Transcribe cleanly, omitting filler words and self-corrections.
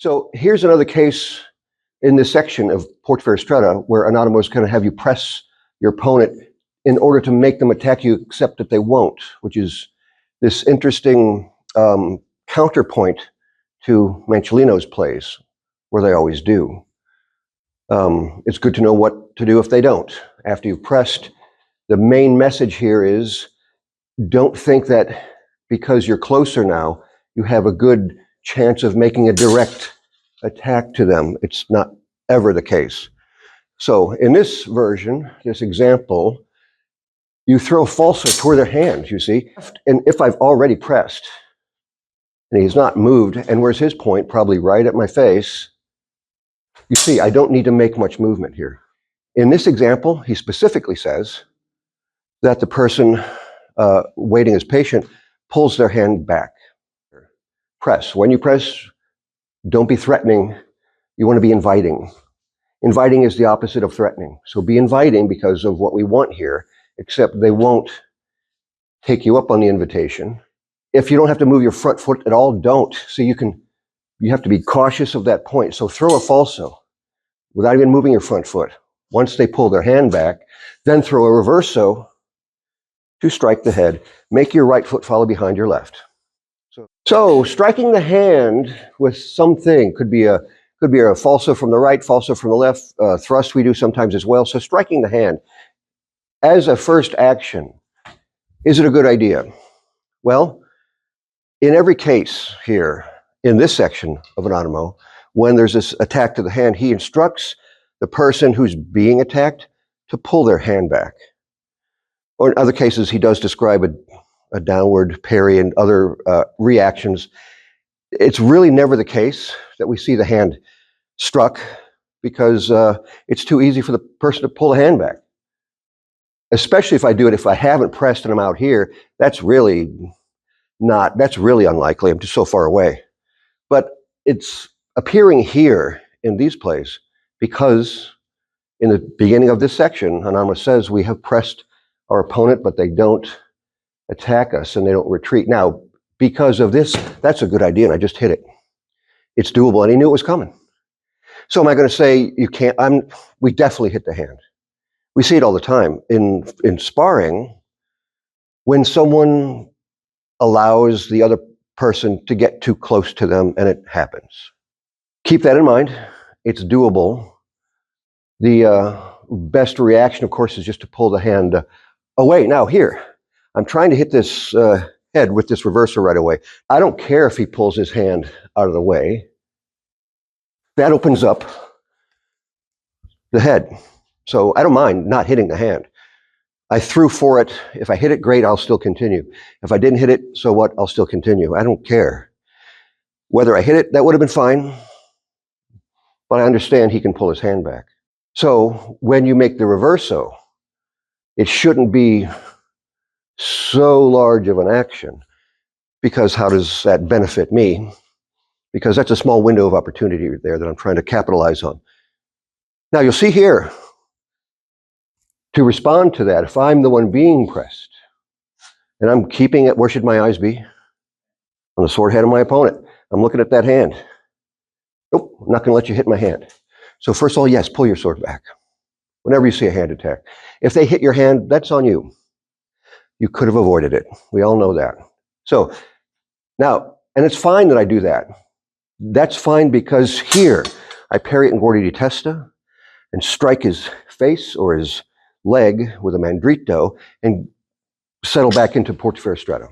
So here's another case in this section of Portaferre Stretta where Anonimo is going to have you press your opponent in order to make them attack you, except that they won't, which is this interesting counterpoint to Manciolino's plays, where they always do. It's good to know what to do if they don't. After you've pressed, the main message here is don't think that because you're closer now, you have a good chance of making a direct attack to them. It's not ever the case. So in this version, this example, you throw falso toward their hand, you see. And if I've already pressed, and he's not moved, and where's his point? Probably right at my face. You see, I don't need to make much movement here. In this example, he specifically says that the person waiting as patient pulls their hand back. Press. When you press, don't be threatening. You want to be inviting. Inviting is the opposite of threatening. So be inviting because of what we want here, except they won't take you up on the invitation. If you don't have to move your front foot at all, don't. So you have to be cautious of that point. So throw a falso without even moving your front foot. Once they pull their hand back, then throw a reverso to strike the head. Make your right foot follow behind your left. So striking the hand with something could be a falso from the right, falso from the left, thrust we do sometimes as well. So striking the hand as a first action, is it a good idea? Well, in every case here, in this section of Anonimo, when there's this attack to the hand, he instructs the person who's being attacked to pull their hand back. Or in other cases, he does describe a downward parry and other reactions. It's really never the case that we see the hand struck because it's too easy for the person to pull the hand back. Especially if I do it, if I haven't pressed and I'm out here, that's really unlikely. I'm just so far away. But it's appearing here in these plays because in the beginning of this section, Anonimo says we have pressed our opponent, but they don't attack us and they don't retreat. Now, because of this, that's a good idea, and I just hit it. It's doable, and he knew it was coming. So am I going to say you can't? We definitely hit the hand. We see it all the time in sparring when someone allows the other person to get too close to them, and it happens. Keep that in mind. It's doable. The best reaction, of course, is just to pull the hand away. Now here, I'm trying to hit this head with this reversal right away. I don't care if he pulls his hand out of the way. That opens up the head. So I don't mind not hitting the hand. I threw for it. If I hit it, great, I'll still continue. If I didn't hit it, so what? I'll still continue. I don't care. Whether I hit it, that would have been fine. But I understand he can pull his hand back. So when you make the reverso, it shouldn't be so large of an action, because how does that benefit me? Because that's a small window of opportunity there that I'm trying to capitalize on. Now you'll see here, to respond to that, if I'm the one being pressed, and I'm keeping it, where should my eyes be? On the sword head of my opponent. I'm looking at that hand. Nope, I'm not going to let you hit my hand. So first of all, yes, pull your sword back whenever you see a hand attack. If they hit your hand, that's on you. You could have avoided it. We all know that. So now, and it's fine that I do that. That's fine because here, I parry it in guardia di testa and strike his face or his leg with a mandrito and settle back into Portaferre Stretta.